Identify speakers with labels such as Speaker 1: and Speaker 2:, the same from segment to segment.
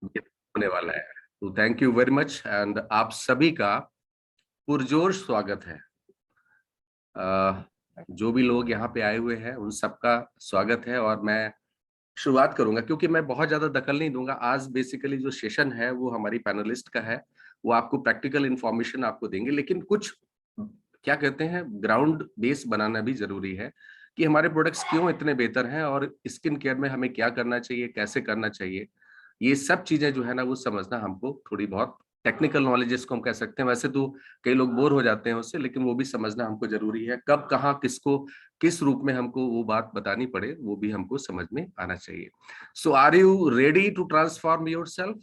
Speaker 1: ये होने वाला है। तो thank you very much and आप सभी का पुरजोर स्वागत है। जो भी लोग यहाँ पे आए हुए हैं उन सबका स्वागत है और मैं शुरुआत करूंगा क्योंकि मैं बहुत ज्यादा दखल नहीं दूंगा। आज बेसिकली जो सेशन है वो हमारी पैनलिस्ट का है। वो आपको प्रैक्टिकल इंफॉर्मेशन आपको देंगे, लेकिन कुछ क्या कहते हैं ग्राउंड बेस बनाना भी जरूरी है कि हमारे प्रोडक्ट्स क्यों इतने बेहतर हैं और स्किन केयर में हमें क्या करना चाहिए, कैसे करना चाहिए। ये सब चीजें जो है ना वो समझना हमको थोड़ी बहुत टेक्निकल नॉलेज जिसको हम कह सकते हैं। वैसे तो कई लोग बोर हो जाते हैं उससे, लेकिन वो भी समझना हमको जरूरी है। कब कहाँ किसको किस रूप में हमको वो बात बतानी पड़े वो भी हमको समझ में आना चाहिए। So are you ready to transform yourself?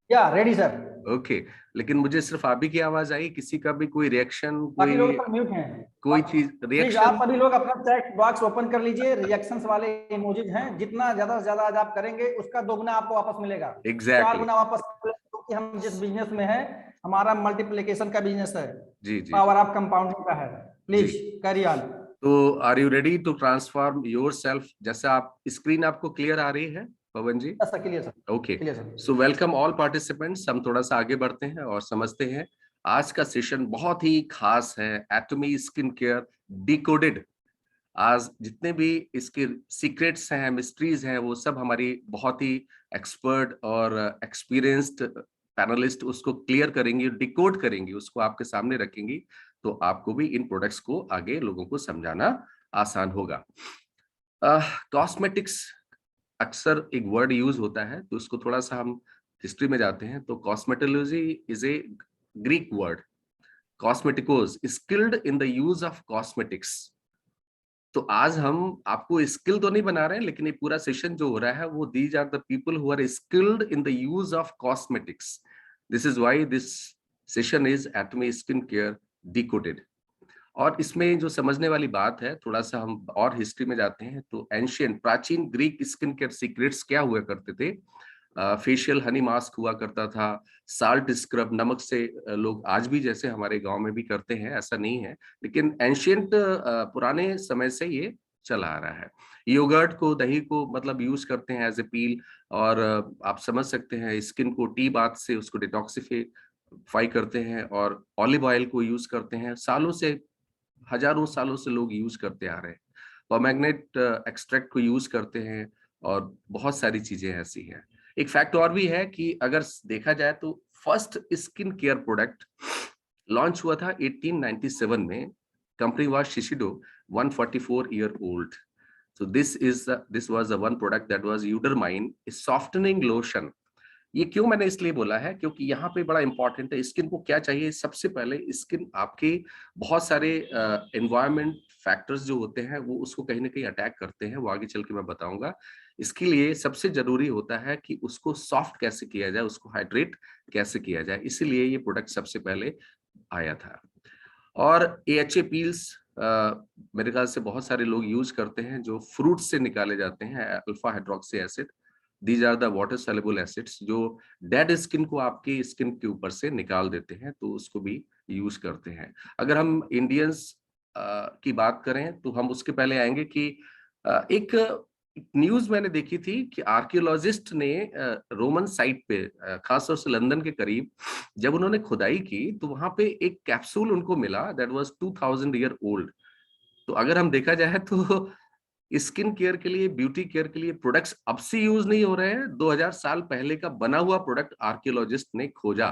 Speaker 2: या रेडी सर।
Speaker 1: ओके, लेकिन मुझे सिर्फ आप ही की आवाज आई, किसी का भी कोई रिएक्शन,
Speaker 2: बाकी लोग
Speaker 1: कोई
Speaker 2: सब म्यूट हैं।
Speaker 1: कोई चीज
Speaker 2: प्लीज आप
Speaker 1: रिएक्शन?
Speaker 2: सभी लोग अपना चैट बॉक्स ओपन कर लीजिए। रिएक्शंस वाले इमोजीज हैं, जितना ज्यादा से ज्यादा आज आप करेंगे उसका दोगुना आपको वापस मिलेगा। चार
Speaker 1: एग्जैक्टली
Speaker 2: गुना वापस मिलेगा, क्योंकि हम जिस बिजनेस में है हमारा मल्टीप्लिकेशन का बिजनेस है,
Speaker 1: जी जी जी
Speaker 2: पावर ऑफ कंपाउंडिंग का है।
Speaker 1: जी।
Speaker 2: Please carry on.
Speaker 1: तो are you ready to transform yourself? जैसा आप स्क्रीन आपको क्लियर आ रही है Pawan ji?
Speaker 2: Sir clear sir.
Speaker 1: Okay,
Speaker 2: clear sir.
Speaker 1: So welcome all participants. हम थोड़ा सा आगे बढ़ते हैं और समझते हैं। आज का सेशन बहुत ही खास है, एटमी स्किन केयर डिकोडेड। आज जितने भी इसके सीक्रेट्स हैं, मिस्ट्रीज हैं, वो सब हमारी बहुत ही एक्सपर्ट और एक्सपीरियंस्ड पैनलिस्ट उसको क्लियर करेंगी, डिकोड करेंगी, उसको आपके सामने रखेंगी। तो आपको भी इन प्रोडक्ट्स को आगे लोगों को समझाना आसान होगा। कॉस्मेटिक्स अक्सर एक वर्ड यूज होता है, तो उसको थोड़ा सा हम हिस्ट्री में जाते हैं। तो cosmetology is a Greek word. Kosmetikos skilled in the use of cosmetics. तो आज हम आपको स्किल तो नहीं बना रहे हैं, लेकिन ये पूरा सेशन जो हो रहा है वो these are the people who are skilled in the use of cosmetics. This is why this session is Atomy skin care decoded. और इसमें जो समझने वाली बात है, थोड़ा सा हम और हिस्ट्री में जाते हैं। तो एंशियंट प्राचीन ग्रीक स्किन केयर सीक्रेट्स क्या हुआ करते थे? फेशियल हनी मास्क हुआ करता था, साल्ट स्क्रब नमक से लोग आज भी जैसे हमारे गांव में भी करते हैं, ऐसा नहीं है, लेकिन एंशियंट पुराने समय से ये चला आ रहा है। योगर्ट को, दही को मतलब यूज करते हैं एज ए पील। और आप समझ सकते हैं स्किन को टी बाथ से उसको डिटॉक्सिफाई करते हैं। और ऑलिव ऑयल को यूज करते हैं, सालों से हजारों सालों से लोग यूज करते आ रहे हैं। पोमेग्रेनेट एक्सट्रैक्ट को यूज करते हैं और बहुत सारी चीजें ऐसी हैं। एक फैक्ट और भी है कि अगर देखा जाए तो first skin care product launch हुआ था 1897 में। Company was Shiseido, 144 year old. So this was the one product that was Eudermine, a softening lotion. ये क्यों मैंने इसलिए बोला है क्योंकि यहाँ पे बड़ा इंपॉर्टेंट है। स्किन को क्या चाहिए? सबसे पहले स्किन आपके बहुत सारे एनवायरमेंट फैक्टर्स जो होते हैं वो उसको कहीं ना कहीं अटैक करते हैं, वो आगे चल के मैं बताऊंगा। इसके लिए सबसे जरूरी होता है कि उसको सॉफ्ट कैसे किया जाए, उसको हाइड्रेट कैसे किया जाए, इसीलिए ये प्रोडक्ट सबसे पहले आया था। और AHA पील्स मेरे ख्याल से बहुत सारे लोग यूज करते हैं, जो फ्रूट से निकाले जाते हैं, alpha hydroxy acid. These are the water soluble acids जो डेड स्किन को आपकी स्किन के ऊपर से निकाल देते हैं, तो उसको भी यूज करते हैं। अगर हम इंडियंस की बात करें तो हम उसके पहले आएंगे कि एक न्यूज मैंने देखी थी कि आर्कियोलॉजिस्ट ने रोमन साइट पे, खासतौर से लंदन के करीब, जब उन्होंने खुदाई की तो वहां पे एक कैप्सूल उनको मिला दैट वाज 2000 ईयर ओल्ड। तो अगर हम देखा जाए तो स्किन केयर के लिए, ब्यूटी केयर के लिए प्रोडक्ट्स अब से यूज नहीं हो रहे हैं, 2000 साल पहले का बना हुआ प्रोडक्ट आर्कियोलॉजिस्ट ने खोजा,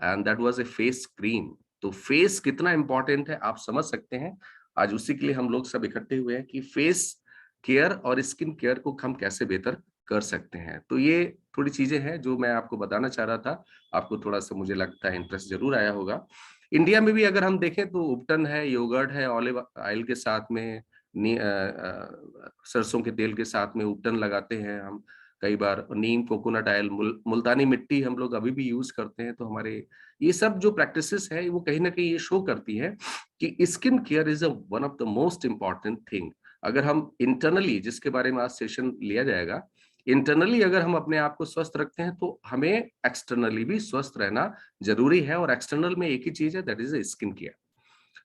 Speaker 1: and that was a face cream. तो फेस कितना इंपॉर्टेंट है आप समझ सकते हैं। आज उसी के लिए हम लोग सब इकट्ठे हुए हैं कि फेस केयर और स्किन केयर को हम कैसे बेहतर कर सकते हैं। तो ये थोड़ी चीजें हैं जो मैं आपको बताना चाह रहा था। आपको थोड़ा सा मुझे लगता है इंटरेस्ट जरूर आया होगा। इंडिया में भी अगर हम देखें तो उपटन है, योगर्ट है, ऑलिव ऑयल के साथ में सरसों के तेल के साथ में उपटन लगाते हैं हम। कई बार नीम, कोकोनट ऑयल, मुल्तानी मिट्टी हम लोग अभी भी यूज करते हैं। तो हमारे ये सब जो प्रैक्टिसेस है वो कहीं ना कहीं ये शो करती है कि skin care is a one of the most important thing. अगर हम इंटरनली, जिसके बारे में आज सेशन लिया जाएगा, इंटरनली अगर हम अपने आप को स्वस्थ रखते हैं तो हमें एक्सटर्नली भी स्वस्थ रहना जरूरी है। और एक्सटर्नल में एक ही चीज है, दैट इज स्किन केयर।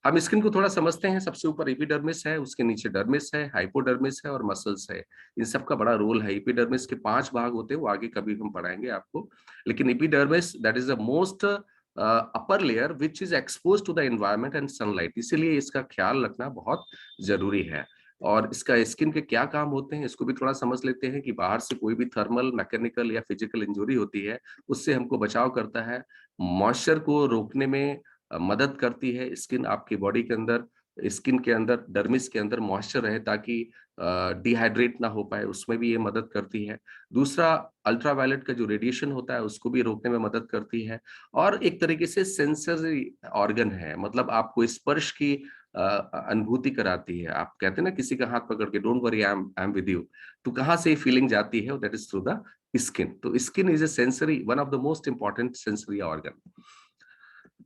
Speaker 1: हम स्किन को थोड़ा समझते हैं, सबसे ऊपर एपिडर्मिस है, उसके नीचे डर्मिस है, हाइपोडर्मिस है और मसल्स है। इन सब का बड़ा रोल है। एपिडर्मिस के 5 भाग होते हैं, वो आगे कभी हम पढ़ाएंगे आपको। लेकिन epidermis that is the most upper layer which is expose to the environment and sunlight, इसीलिए इसका ख्याल रखना बहुत जरूरी है। और इसका स्किन के क्या काम होते हैं इसको भी थोड़ा समझ लेते हैं कि बाहर से कोई भी थर्मल, मैकेनिकल या फिजिकल इंजरी होती है, उससे हमको बचाव करता है। मॉइस्चर को रोकने में मदद करती है स्किन। आपकी बॉडी के अंदर, स्किन के अंदर, डर्मिस के अंदर मॉइस्चर रहे ताकि डिहाइड्रेट ना हो पाए, उसमें भी ये मदद करती है। दूसरा, अल्ट्रावायलेट का जो रेडिएशन होता है उसको भी रोकने में मदद करती है। और एक तरीके से सेंसरी ऑर्गन है, मतलब आपको स्पर्श की अनुभूति कराती है। आप कहते हैं ना किसी का हाथ पकड़ के, don't worry, I am with you, तो कहाँ से फीलिंग जाती है? That is through the skin. तो skin is a sensory, one of the most important sensory organ.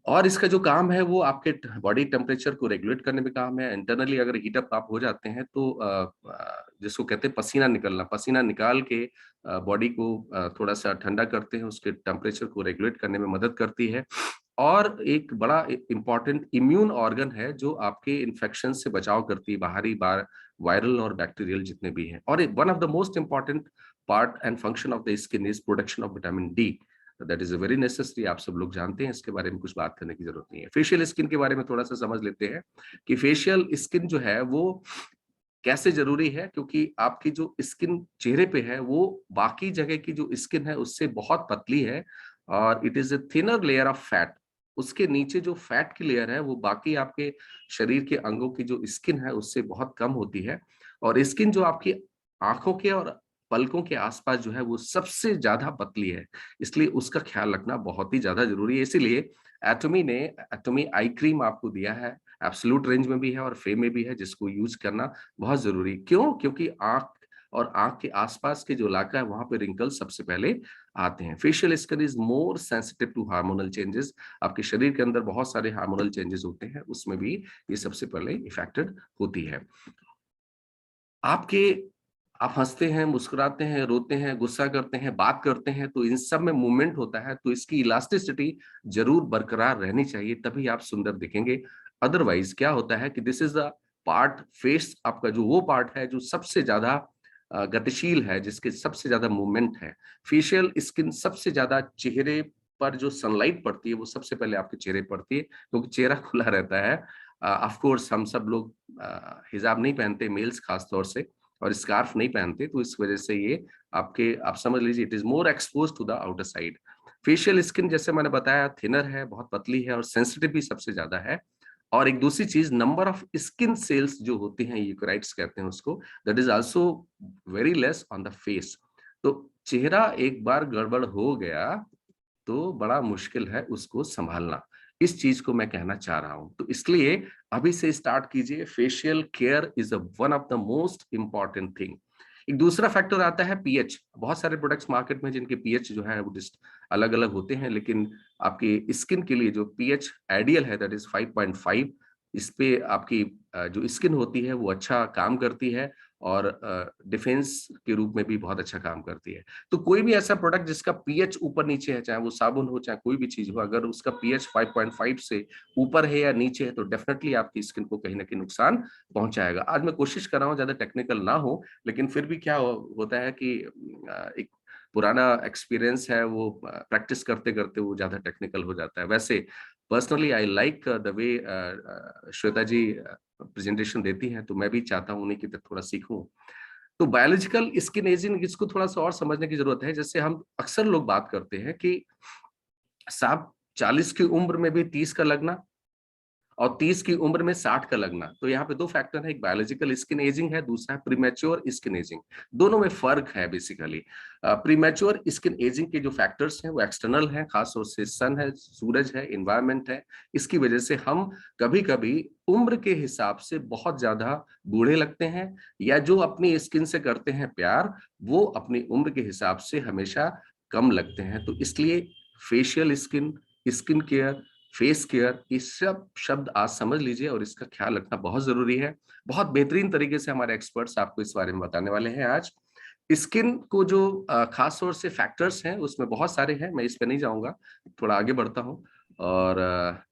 Speaker 1: और इसका जो काम है वो आपके बॉडी टेम्परेचर को रेगुलेट करने में काम है। इंटरनली अगर हीटअप आप हो जाते हैं तो जिसको कहते हैं पसीना निकलना, पसीना निकाल के बॉडी को थोड़ा सा ठंडा करते हैं, उसके टेम्परेचर को रेगुलेट करने में मदद करती है। और एक बड़ा इंपॉर्टेंट इम्यून ऑर्गन है जो आपके इन्फेक्शन से बचाव करती है, बाहरी बार वायरल और बैक्टीरियल जितने भी हैं। और one of the most important part and function of the skin is production of vitamin D, that is very necessary. आप सब लोग जानते हैं, इसके बारे में कुछ बात करने की जरूरत नहीं है। फेशियल स्किन के बारे में थोड़ा सा समझ लेते हैं कि फेशियल स्किन जो है वो कैसे जरूरी है, क्योंकि आपकी जो स्किन चेहरे पे है वो बाकी जगह की जो स्किन है उससे बहुत पतली है, और it is a thinner layer of fat. उसके नीचे जो फैट की लेयर है वो बाकी आपके शरीर के अंगों की जो स्किन है उससे बहुत कम होती है। और स्किन जो आपकी आंखों के और पलकों के आसपास जो है वो सबसे ज्यादा पतली है, इसलिए उसका ख्याल रखना बहुत ही ज्यादा जरूरी है। इसीलिए एटमी ने एटमी आई क्रीम आपको दिया है, एब्सोल्यूट रेंज में भी है और फे में भी है, जिसको यूज करना बहुत जरूरी। क्यों? क्योंकि आंख और आंख के आसपास के जो इलाका है वहां पे रिंकल सबसे पहले आते हैं। Facial skin is more sensitive to hormonal changes. आपके शरीर के अंदर बहुत सारे हार्मोनल चेंजेस होते हैं, उसमें भी ये सबसे पहले इफेक्टेड होती है। आपके आप हंसते हैं, मुस्कुराते हैं, रोते हैं, गुस्सा करते हैं, बात करते हैं, तो इन सब में मूवमेंट होता है, तो इसकी इलास्टिसिटी जरूर बरकरार रहनी चाहिए, तभी आप सुंदर दिखेंगे। अदरवाइज क्या होता है कि this is the part, face आपका जो वो पार्ट है जो सबसे ज्यादा गतिशील है, जिसके सबसे ज्यादा मूवमेंट है। फेशियल स्किन सबसे ज्यादा चेहरे पर जो सनलाइट पड़ती है वो सबसे पहले आपके चेहरे पड़ती है, क्योंकि चेहरा खुला रहता है। ऑफ कोर्स हम सब लोग हिजाब नहीं पहनते, मेल्स खास तौर से, और स्कार्फ नहीं पहनते, तो इस वजह से ये आपके, आप समझ लीजिए, it is more expose to the outer side. Facial skin जैसे मैंने बताया थिनर है, बहुत पतली है और सेंसिटिव भी सबसे ज्यादा है। और एक दूसरी चीज, नंबर ऑफ स्किन सेल्स जो होती हैं, यूकराइट्स कहते हैं उसको, that is also very less on the face. तो चेहरा एक बार गड़बड़ हो गया तो बड़ा मुश्किल है उसको संभालना। इस चीज को मैं कहना चाह रहा हूं। तो इसलिए अभी से स्टार्ट कीजिए। Facial care is one of the most important thing. एक दूसरा फैक्टर आता है पीएच। बहुत सारे प्रोडक्ट्स मार्केट में जिनके पीएच जो है वो अलग अलग होते हैं, लेकिन आपकी स्किन के लिए जो पीएच आइडियल है दैट इज 5.5। इस पे आपकी जो स्किन होती है वो अच्छा काम करती है, और डिफेंस के रूप में भी बहुत अच्छा काम करती है। तो कोई भी ऐसा प्रोडक्ट जिसका पीएच ऊपर नीचे है, चाहे वो साबुन हो चाहे कोई भी चीज हो, अगर उसका पीएच 5.5 से ऊपर है या नीचे है तो डेफिनेटली आपकी स्किन को कहीं ना कहीं नुकसान पहुंचाएगा। आज मैं कोशिश कर रहा हूँ ज्यादा टेक्निकल ना हो, लेकिन फिर भी क्या होता है कि एक पुराना एक्सपीरियंस है, वो प्रैक्टिस करते करते वो ज्यादा टेक्निकल हो जाता है। वैसे personally I like the way Shweta ji presentation देती हैं, तो मैं भी चाहता हूँ उन्हीं की तरह थोड़ा सीखूं। तो बायोलॉजिकल स्किन एजिंग, इसको थोड़ा सा और समझने की जरूरत है। जैसे हम अक्सर लोग बात करते हैं कि साहब 40 की उम्र में भी 30 का लगना और 30 की उम्र में 60 का लगना, तो यहाँ पे दो फैक्टर है, एक बायोलॉजिकल स्किन एजिंग है, दूसरा है प्रीमेच्योर स्किन एजिंग। दोनों में फर्क है बेसिकली। प्रीमेच्योर स्किन एजिंग के जो फैक्टर्स हैं वो एक्सटर्नल हैं, खास तौर से सन है, सूरज है, इन्वायरमेंट है। इसकी वजह से हम कभी कभी उम्र के हिसाब से बहुत ज्यादा बूढ़े लगते हैं, या जो अपनी स्किन से करते हैं प्यार वो अपनी उम्र के हिसाब से हमेशा कम लगते हैं। तो इसलिए facial skin, skin care, face care, ये सब शब्द आज समझ लीजिए और इसका ख्याल रखना बहुत जरूरी है। बहुत बेहतरीन तरीके से हमारे एक्सपर्ट्स आपको इस बारे में बताने वाले हैं आज। स्किन को जो खास तौर से फैक्टर्स हैं उसमें बहुत सारे हैं, मैं इस पे नहीं जाऊंगा, थोड़ा आगे बढ़ता हूं। और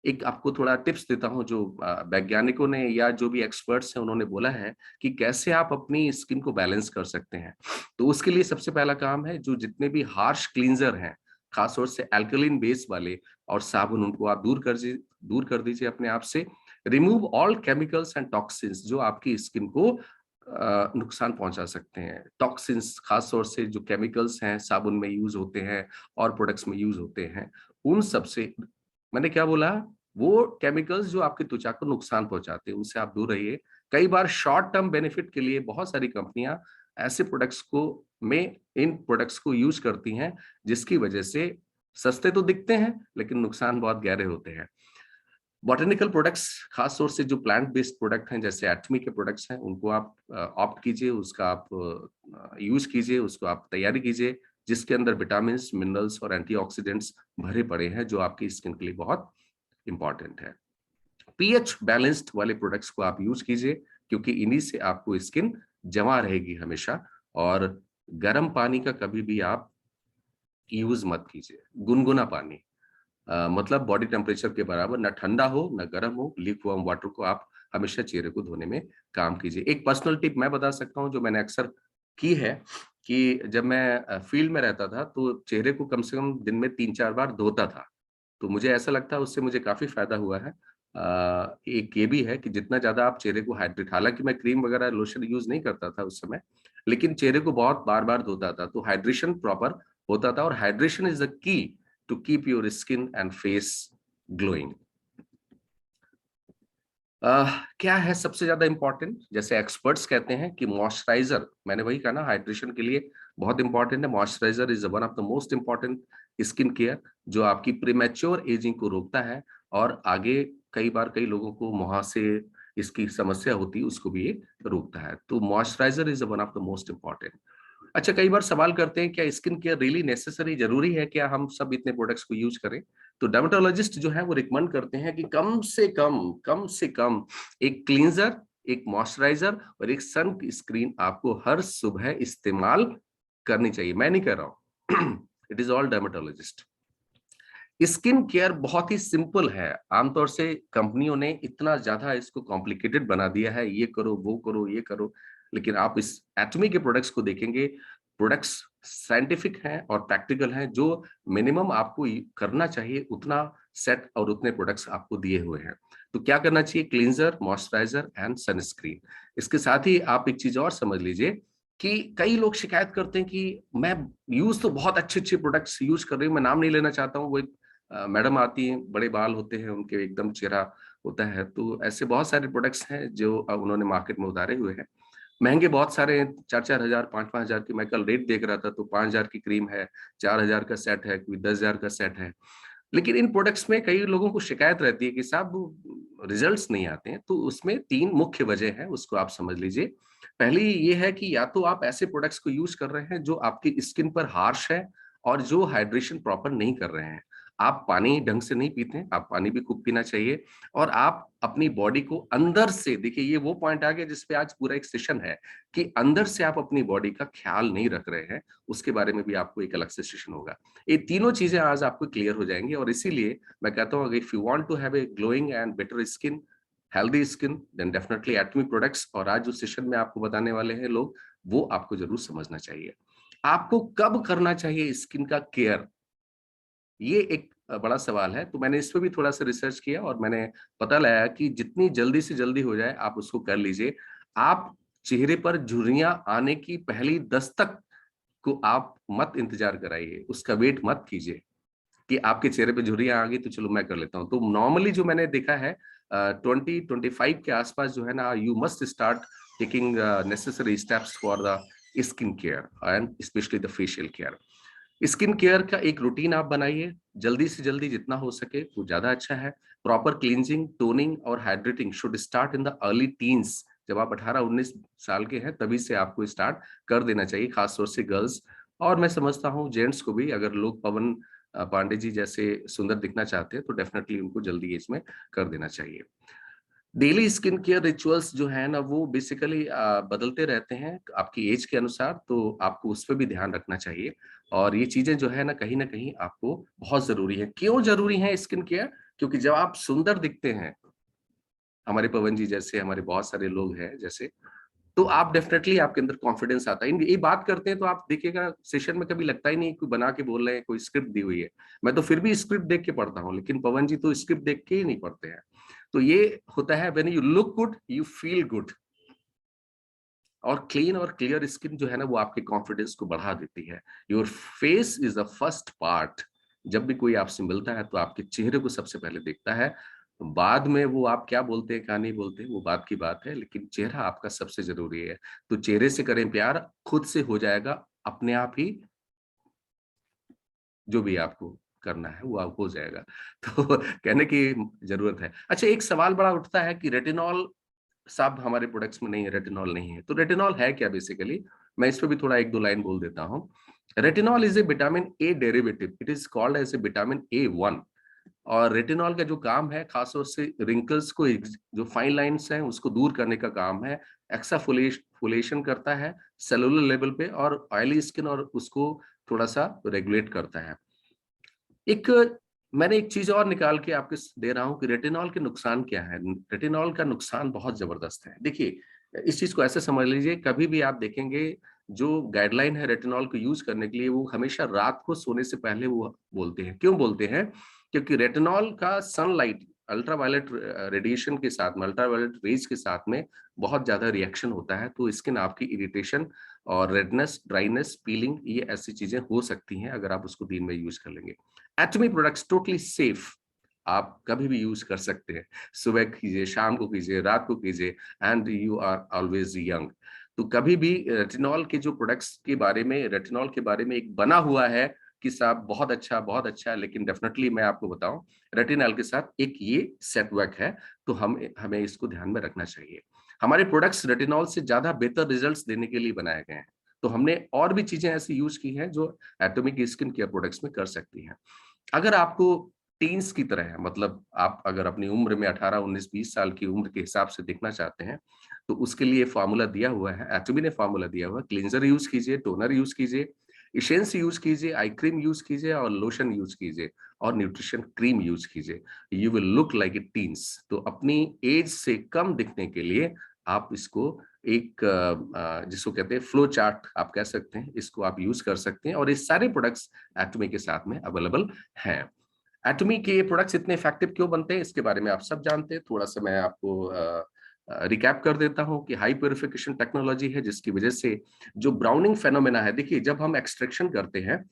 Speaker 1: एक आपको थोड़ा टिप्स देता हूं जो वैज्ञानिकों ने या जो भी एक्सपर्ट्स हैं उन्होंने बोला है कि कैसे आप अपनी स्किन को बैलेंस कर सकते हैं। तो उसके लिए सबसे पहला काम है, जो जितने भी हार्श क्लींजर हैं, खासतौर से अल्कलीन बेस वाले और साबुन, उनको आप दूर कर दीजिए अपने आप से। Remove all chemicals and toxins जो आपकी स्किन को नुकसान पहुंचा सकते हैं। टॉक्सिन्स खास तौर से जो केमिकल्स हैं साबुन में यूज होते हैं और प्रोडक्ट्स में यूज होते हैं, उन सब से, मैंने क्या बोला, वो केमिकल्स जो आपकी त्वचा को नुकसान पहुंचाते हैं उनसे आप दूर रहिए। कई बार शॉर्ट टर्म बेनिफिट के लिए बहुत सारी कंपनियां ऐसे प्रोडक्ट्स को में इन प्रोडक्ट्स को यूज करती हैं, जिसकी वजह से सस्ते तो दिखते हैं लेकिन नुकसान बहुत गहरे होते हैं। बॉटेनिकल प्रोडक्ट्स, खास तौर से जो प्लांट बेस्ड प्रोडक्ट हैं जैसे एटमी के प्रोडक्ट्स हैं, उनको आप ऑप्ट कीजिए, उसका आप यूज कीजिए, उसको आप तैयारी कीजिए, जिसके अंदर विटामिन, मिनरल्स और एंटीऑक्सीडेंट्स भरे पड़े हैं, जो आपकी स्किन के लिए बहुत इंपॉर्टेंट है। पीएच बैलेंस्ड वाले प्रोडक्ट्स को आप यूज कीजिए, क्योंकि इन्हीं से आपको स्किन जमा रहेगी हमेशा। और गर्म पानी का कभी भी आप यूज मत कीजिए, गुनगुना पानी, मतलब बॉडी टेम्परेचर के बराबर, ना ठंडा हो ना गर्म हो, ल्यूक वार्म वाटर को आप हमेशा चेहरे को धोने में काम कीजिए। एक पर्सनल टिप मैं बता सकता हूँ जो मैंने अक्सर की है, कि जब मैं फील्ड में रहता था तो चेहरे को कम से कम दिन में 3-4 बार धोता था। तो मुझे ऐसा लगता है उससे मुझे काफ़ी फ़ायदा हुआ है। एक ये भी है कि जितना ज़्यादा आप चेहरे को हाइड्रेट, हालाँकि मैं क्रीम वगैरह लोशन यूज़ नहीं करता था उस समय, लेकिन चेहरे को बहुत बार-बार धोता था, तो हाइड्रेशन प्रॉपर होता था। और hydration is the key to keep your skin and face glowing. क्या है सबसे ज्यादा इंपॉर्टेंट, जैसे एक्सपर्ट्स कहते हैं कि मॉइस्चराइजर, मैंने वही कहा ना, हाइड्रेशन के लिए बहुत इंपॉर्टेंट है। Moisturiser is one of the most important skin care, जो आपकी प्रीमेच्योर एजिंग को रोकता है, और आगे कई बार कई लोगों को मुहासे इसकी समस्या होती है, उसको भी ये रोकता है। तो moisturiser is one of the most important. अच्छा, कई बार सवाल करते हैं क्या स्किन केयर रियली नेसेसरी, जरूरी है क्या हम सब इतने प्रोडक्ट्स को यूज करें? तो डर्मेटोलॉजिस्ट जो है वो रिकमेंड करते हैं कि कम से कम एक क्लींजर, एक मॉइस्चराइजर और एक सन स्क्रीन आपको हर सुबह इस्तेमाल करनी चाहिए। मैं नहीं कर रहा हूं it is all dermatologist. Skin care बहुत ही सिंपल है। आमतौर से कंपनियों ने इतना ज्यादा इसको कॉम्प्लिकेटेड बना दिया है, ये करो वो करो ये करो, लेकिन आप इस एटमी के प्रोडक्ट्स को देखेंगे, प्रोडक्ट्स साइंटिफिक हैं और प्रैक्टिकल हैं, जो मिनिमम आपको करना चाहिए उतना सेट और उतने प्रोडक्ट्स आपको दिए हुए हैं। तो क्या करना चाहिए? Cleanser, moisturiser and sunscreen. इसके साथ ही आप एक चीज और समझ लीजिए कि कई लोग शिकायत करते हैं कि मैं यूज तो बहुत अच्छे अच्छे प्रोडक्ट्स यूज कर रही हूँ, मैं नाम नहीं लेना चाहता हूँ, वो एक मैडम आती हैं, बड़े बाल होते हैं उनके, एकदम चेहरा होता है, तो ऐसे बहुत सारे प्रोडक्ट्स हैं जो उन्होंने मार्केट में उतारे हुए हैं। महंगे बहुत सारे हैं, 4-4 हजार, 5-5 हजार की। मैं कल रेट देख रहा था तो 5 हजार की क्रीम है, 4 हजार का सेट है, कोई 10 हजार का सेट है। लेकिन इन प्रोडक्ट्स में कई लोगों को शिकायत रहती है कि साहब रिजल्ट्स नहीं आते हैं। तो उसमें 3 मुख्य वजह है, उसको आप समझ लीजिए। पहली ये है कि या तो आप ऐसे प्रोडक्ट्स को यूज कर रहे हैं जो आपकी स्किन पर हार्श है और जो हाइड्रेशन प्रॉपर नहीं कर रहे हैं। आप पानी ढंग से नहीं पीते हैं, आप पानी भी खूब पीना चाहिए। और आप अपनी बॉडी को अंदर से, देखिए ये वो पॉइंट आ गया जिस पे आज पूरा एक सेशन है, कि अंदर से आप अपनी बॉडी का ख्याल नहीं रख रहे हैं, उसके बारे में भी आपको एक अलग से सेशन होगा। ये तीनों चीजें आज आपको क्लियर हो जाएंगी, और इसीलिए मैं कहता हूँ if you want to have a glowing and better skin, healthy skin, then definitely Atomy products. और आज जो सेशन में आपको बताने वाले हैं लोग, वो आपको जरूर समझना चाहिए। आपको कब करना चाहिए स्किन का केयर, ये एक बड़ा सवाल है। तो मैंने इस पे भी थोड़ा सा रिसर्च किया और मैंने पता लगाया कि जितनी जल्दी से जल्दी हो जाए आप उसको कर लीजिए। आप चेहरे पर झुर्रियां आने की पहली दस्तक को आप मत इंतजार कराइए, उसका वेट मत कीजिए कि आपके चेहरे पे झुर्रियां आ गई तो चलो मैं कर लेता हूँ। तो नॉर्मली जो मैंने देखा है 20-25 के आसपास जो है ना, you must start taking necessary steps for the skin care and specially the facial care. Skin care का एक रूटीन आप बनाइए, जल्दी से जल्दी जितना हो सके वो ज्यादा अच्छा है। प्रॉपर क्लींजिंग, टोनिंग और hydrating should start in the early teens. जब आप 18-19 साल के हैं तभी से आपको स्टार्ट कर देना चाहिए, खासतौर से गर्ल्स। और मैं समझता हूँ जेंट्स को भी, अगर लोग पवन पांडे जी जैसे सुंदर दिखना चाहते हैं तो डेफिनेटली उनको जल्दी एज में कर देना चाहिए। डेली स्किन केयर रिचुअल्स जो है ना, वो बेसिकली बदलते रहते हैं आपकी एज के अनुसार, तो आपको उस पर भी ध्यान रखना चाहिए। और ये चीजें जो है ना कहीं आपको बहुत जरूरी है। क्यों जरूरी है स्किन केयर? क्योंकि जब आप सुंदर दिखते हैं, हमारे पवन जी जैसे, हमारे बहुत सारे लोग हैं जैसे, तो आप डेफिनेटली आपके अंदर कॉन्फिडेंस आता है। ये बात करते हैं तो आप देखिएगा सेशन में कभी लगता ही नहीं कोई बना के बोल रहे हैं, कोई स्क्रिप्ट दी हुई है। मैं तो फिर भी स्क्रिप्ट देख के पढ़ता हूँ, लेकिन पवन जी तो स्क्रिप्ट देख के ही नहीं पढ़ते हैं। तो ये होता है when you look good you feel good. और क्लीन और क्लियर स्किन जो है ना, वो आपके कॉन्फिडेंस को बढ़ा देती है। Your face is the first part. जब भी कोई आपसे मिलता है तो आपके चेहरे को सबसे पहले देखता है, बाद में वो आप क्या बोलते हैं क्या नहीं बोलते वो बात की बात है, लेकिन चेहरा आपका सबसे जरूरी है। तो चेहरे से करें प्यार, खुद से हो जाएगा अपने आप ही, जो भी आपको करना है वो आप हो जाएगा। तो कहने की जरूरत है। अच्छा, एक सवाल बड़ा उठता है कि रेटिनॉल साहब हमारे प्रोडक्ट्स में नहीं है, रेटिनॉल नहीं है। तो रेटिनॉल है क्या बेसिकली? मैं इस पे भी थोड़ा एक दो लाइन बोल देता हूँ। Retinol is a vitamin A derivative, it is called as a vitamin A1। और रेटिनॉल का जो काम है खासतौर से रिंकल्स को, जो फाइन लाइंस हैं उसको दूर करने का काम है। एक्साफोलेशन करता है सेलुलर लेवल पे, और ऑयली स्किन और उसको थोड़ा सा रेगुलेट करता है। एक मैंने एक चीज और निकाल के आपके दे रहा हूं कि रेटिनॉल के नुकसान क्या है। रेटिनॉल का नुकसान बहुत जबरदस्त है। देखिए इस चीज को ऐसे समझ लीजिए, कभी भी आप देखेंगे जो गाइडलाइन है रेटिनॉल को यूज करने के लिए, वो हमेशा रात को सोने से पहले वो बोलते हैं। क्यों बोलते हैं? क्योंकि रेटिनॉल का सनलाइट, अल्ट्रावायलेट रेडिएशन के साथ में, अल्ट्रावायलेट रेज के साथ में बहुत ज्यादा रिएक्शन होता है। तो स्किन आपकी इरिटेशन और रेडनेस, ड्राइनेस, पीलिंग, ये ऐसी चीजें हो सकती हैं अगर आप उसको दिन में यूज कर लेंगे। एटमी प्रोडक्ट्स टोटली सेफ, आप कभी भी यूज कर सकते हैं। सुबह कीजिए, शाम को कीजिए, रात को कीजिए, and you are always young. तो कभी भी रेटिनॉल के जो प्रोडक्ट्स के बारे में, रेटिनॉल के बारे में एक बना हुआ है कि साहब बहुत अच्छा है, लेकिन डेफिनेटली मैं आपको बताऊं रेटिनॉल के साथ एक ये सेटबैक है। तो हमें इसको ध्यान में रखना चाहिए। हमारे प्रोडक्ट्स रेटिनॉल से ज्यादा बेहतर रिजल्ट्स देने के लिए बनाए गए हैं। तो हमने और भी चीजें ऐसी यूज की हैं जो एटॉमिक स्किन केयर प्रोडक्ट्स में कर सकती हैं। अगर आपको टीन्स की तरह है, मतलब आप अगर अपनी उम्र में 18, 19, 20 साल की उम्र के हिसाब से दिखना चाहते हैं, तो उसके लिए फार्मूला दिया हुआ है, एटमी ने फार्मूला दिया हुआ है। क्लींजर यूज कीजिए, टोनर यूज कीजिए, इसेंस यूज कीजिए, आई क्रीम यूज कीजिए, और लोशन यूज कीजिए, और न्यूट्रिशन क्रीम यूज कीजिए। You will look like a teens. तो अपनी एज से कम दिखने के लिए आप इसको एक जिसको कहते हैं फ्लो चार्ट आप कह सकते हैं, इसको आप यूज कर सकते हैं। और ये सारे प्रोडक्ट्स एटमी के साथ में अवेलेबल हैं। एटमी के ये प्रोडक्ट्स इतने इफेक्टिव क्यों बनते हैं, इसके बारे में आप सब जानते हैं। थोड़ा सा मैं आपको रिकैप कर देता हूं कि हाई प्यूरिफिकेशन टेक्नोलॉजी है, जिसकी वजह से जो ब्राउनिंग फेनोमेना है, देखिए जब हम एक्सट्रैक्शन करते हैं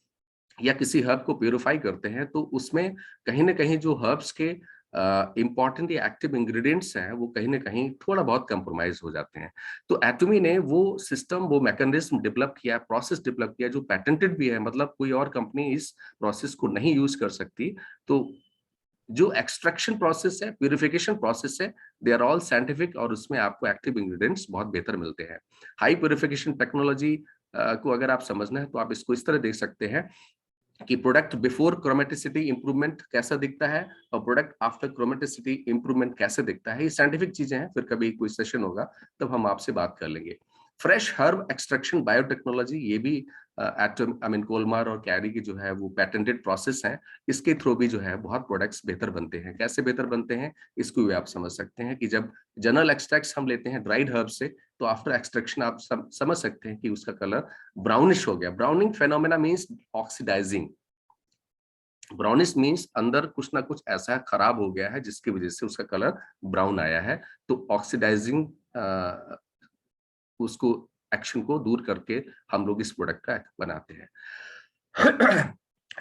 Speaker 1: या किसी हर्ब को प्यूरिफाई करते हैं, तो उसमें कहीं ना कहीं जो हर्ब्स के इंपॉर्टेंट या एक्टिव इंग्रेडिएंट्स हैं वो कहीं ना कहीं थोड़ा बहुत कंप्रोमाइज हो जाते हैं। तो एटमी ने वो सिस्टम, वो मैकेनिज्म डेवलप किया, प्रोसेस डेवलप किया, जो पैटेंटेड भी है, मतलब कोई और कंपनी इस प्रोसेस को नहीं यूज कर सकती। तो जो एक्सट्रैक्शन प्रोसेस है, प्यूरिफिकेशन प्रोसेस है, दे आर ऑल साइंटिफिक, और उसमें आपको एक्टिव इंग्रेडिएंट्स बहुत बेहतर मिलते हैं। हाई प्यूरिफिकेशन टेक्नोलॉजी को अगर आप समझना है तो आप इसको इस तरह देख सकते हैं कि प्रोडक्ट बिफोर क्रोमेटिसिटी इंप्रूवमेंट कैसा दिखता है, और प्रोडक्ट आफ्टर क्रोमेटिसिटी इंप्रूवमेंट कैसे दिखता है। ये साइंटिफिक चीजें हैं, फिर कभी कोई सेशन होगा तब हम आपसे बात कर लेंगे। फ्रेश हर्ब एक्सट्रैक्शन बायोटेक्नोलॉजी, ये भी एटम आई मीन कोलमार और कैरी की जो है वो पैटेंटेड प्रोसेस है। इसके थ्रू भी जो है बहुत प्रोडक्ट्स बेहतर बनते हैं। कैसे बेहतर बनते हैं इसको भी आप समझ सकते हैं कि जब जनरल एक्सट्रैक्ट्स हम लेते हैं ड्राइड हर्ब से, तो आफ्टर एक्सट्रैक्शन आप समझ सकते हैं कि उसका कलर ब्राउनिश हो गया। Browning phenomena means oxidizing. Brownish means अंदर कुछ ना कुछ ऐसा खराब हो गया है जिसकी वजह से उसका कलर ब्राउन आया है। तो ऑक्सीडाइजिंग उसको एक्शन को दूर करके हम लोग इस प्रोडक्ट का बनाते हैं।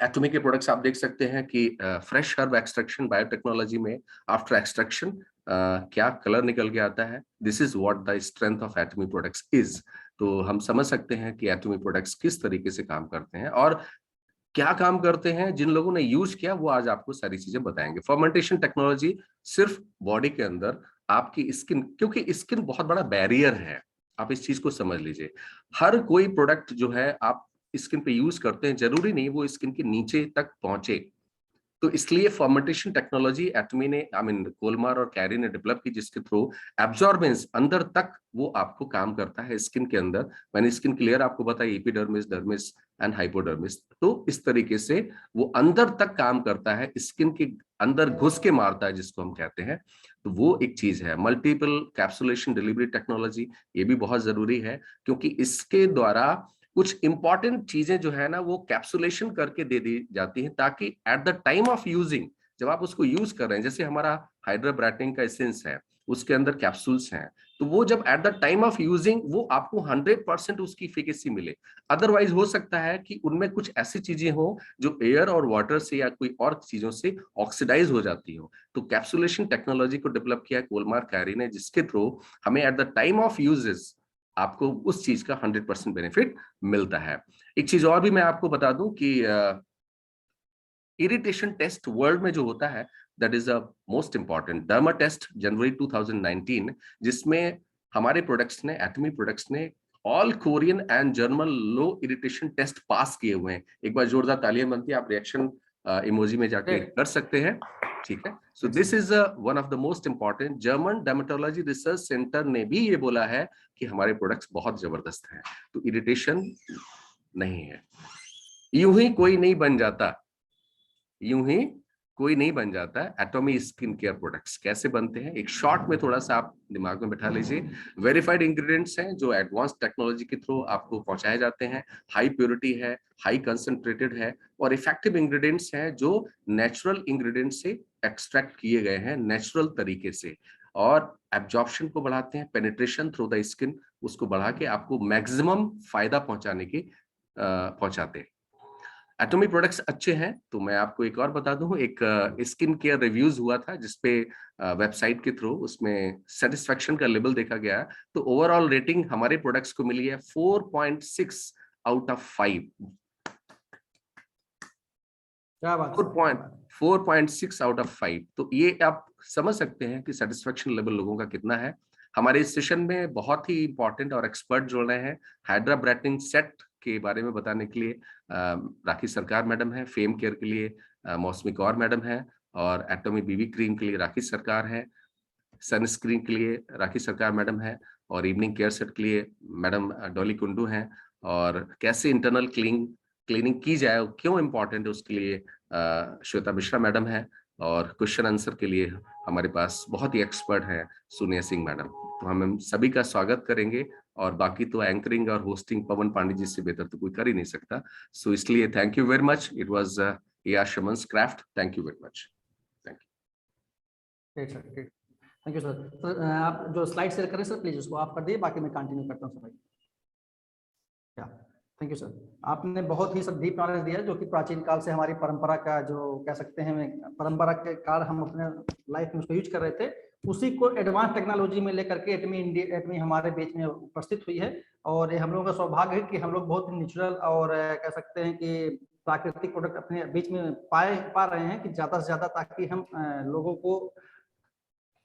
Speaker 1: एटॉमिक के प्रोडक्ट्स आप देख सकते हैं कि फ्रेश हर्ब एक्सट्रैक्शन बायोटेक्नोलॉजी में आफ्टर एक्सट्रैक्शन क्या कलर निकल के आता है। This is what the strength of एटॉमी products is. तो हम समझ सकते हैं कि एटॉमी प्रोडक्ट्स किस तरीके से काम करते हैं और क्या काम करते हैं। जिन लोगों ने यूज किया वो आज आपको सारी चीजें बताएंगे। फर्मेंटेशन टेक्नोलॉजी सिर्फ बॉडी के अंदर आपकी स्किन, क्योंकि स्किन बहुत बड़ा बैरियर है, आप इस चीज को समझ लीजिए। हर कोई प्रोडक्ट जो है आप स्किन पे यूज करते हैं, जरूरी नहीं वो स्किन के नीचे तक पहुंचे। तो इसलिए फर्मेंटेशन टेक्नोलॉजी एटमी ने कोलमार और कैरी ने डेवलप की, जिसके थ्रू एब्जॉर्बेंस अंदर तक वो आपको काम करता है स्किन के अंदर। मैंने स्किन क्लियर आपको बताया, एपिडर्मिस, डर्मिस एंड हाइपोडर्मिस। तो इस तरीके से वो अंदर तक काम करता है, स्किन के अंदर घुस के मारता है जिसको हम कहते हैं। तो वो एक चीज है। मल्टीपल कैप्सुलेशन डिलीवरी टेक्नोलॉजी, ये भी बहुत जरूरी है, क्योंकि इसके द्वारा कुछ इंपॉर्टेंट चीजें जो है ना वो कैप्सुलेशन करके दे दी जाती हैं, ताकि at the time of using, जब आप उसको यूज कर रहे हैं, जैसे हमारा हाइड्राब्राटिन का एसेंस है, उसके अंदर कैप्सूल्स हैं, तो वो जब at the time of using वो आपको 100% उसकी एफिकेसी मिले। अदरवाइज हो सकता है कि उनमें कुछ ऐसी चीजें हो जो एयर और वाटर से या कोई और चीजों से ऑक्सीडाइज हो जाती हो। तो कैप्सुलेशन टेक्नोलॉजी को डेवलप किया कोलमार कैरी ने, जिसके थ्रू हमें at the time of uses आपको उस चीज का 100% बेनिफिट मिलता है। एक चीज और भी मैं आपको बता दूं कि इरिटेशन टेस्ट वर्ल्ड में जो होता है, that is a most important derma test, जनवरी 2019, जिसमें हमारे प्रोडक्ट्स ने, एटमी प्रोडक्ट्स ने all Korean and German low irritation test pass किए हुए हैं। एक बार जोरदार तालियां बनती है, आप रिएक्शन इमोजी में जाके कर सकते हैं, ठीक है। So this is one of the most important. German dermatology research centre ने भी ये बोला है कि हमारे प्रोडक्ट्स बहुत जबरदस्त हैं, तो इरिटेशन नहीं है। यूं ही कोई नहीं बन जाता, यूं ही कोई नहीं बन जाता। एटॉमी स्किन केयर प्रोडक्ट्स कैसे बनते हैं, एक शॉर्ट में थोड़ा सा आप दिमाग में बैठा लीजिए। वेरीफाइड इंग्रेडिएंट्स हैं जो एडवांस टेक्नोलॉजी के थ्रू आपको पहुंचाए जाते हैं। हाई प्योरिटी है, हाई कंसंट्रेटेड है, और इफेक्टिव इंग्रेडिएंट्स हैं जो नेचुरल इंग्रेडिएंट से एक्सट्रैक्ट किए गए हैं नेचुरल तरीके से, और एब्जॉर्प्शन को बढ़ाते हैं, पेनिट्रेशन थ्रू द स्किन उसको बढ़ा के आपको मैक्सिमम फायदा पहुंचाते हैं। एटॉमी प्रोडक्ट्स अच्छे हैं। तो मैं आपको एक और बता दूं, एक स्किन केयर रिव्यूज हुआ था जिसपे वेबसाइट के थ्रू उसमें सेटिस्फेक्शन का लेवल देखा गया। तो ओवरऑल रेटिंग हमारे प्रोडक्ट्स को मिली है 4.6 आउट ऑफ 5।
Speaker 2: क्या बात,
Speaker 1: 4.6 आउट ऑफ 5। तो ये आप समझ सकते हैं कि सेटिस्फेक्शन लेवल लोगों का कितना है। हमारे इस सेशन में बहुत ही इंपॉर्टेंट और एक्सपर्ट जुड़ रहे हैं। हाइड्राब्राटिन सेट के बारे में बताने के लिए राखी सरकार मैडम है, फेम केयर के लिए मौसमी कौर मैडम है, और एटॉमी बीबी क्रीम के लिए राखी सरकार है, सनस्क्रीन के लिए राखी सरकार मैडम है, और इवनिंग केयर सेट के लिए मैडम डॉली कुंडू हैं। और कैसे इंटरनल क्लीनिंग की जाए, क्यों इम्पोर्टेंट है, उसके लिए श्वेता मिश्रा मैडम है, और क्वेश्चन आंसर के लिए हमारे पास बहुत ही एक्सपर्ट हैं सोनिया सिंह मैडम। तो हम सभी का स्वागत करेंगे, और बाकी तो एंकरिंग और होस्टिंग पवन पांडे जी से बेहतर तो कोई कर ही नहीं सकता। सो इसलिए thank you very much. It was या shaman's craft. Thank you very much. Thank
Speaker 2: you. Thank you sir. Sir आप जो स्लाइड शेयर करें सर, प्लीज उसको आप कर दिए, बाकी मैं कंटिन्यू करता हूँ सर। क्या, थैंक यू सर। आपने बहुत ही सब डीप नॉलेज दिया, जो कि प्राचीन काल से हमारी परंपरा का, जो कह सकते हैं परंपरा के काल हम अपने लाइफ में उसको यूज कर रहे थे, उसी को एडवांस टेक्नोलॉजी में लेकर के एटमी हमारे बीच में उपस्थित हुई है। और ये हम लोगों का सौभाग्य है कि हम लोग बहुत नेचुरल और कह सकते हैं कि प्राकृतिक प्रोडक्ट अपने बीच में पा रहे हैं कि ज्यादा से ज्यादा, ताकि हम लोगों को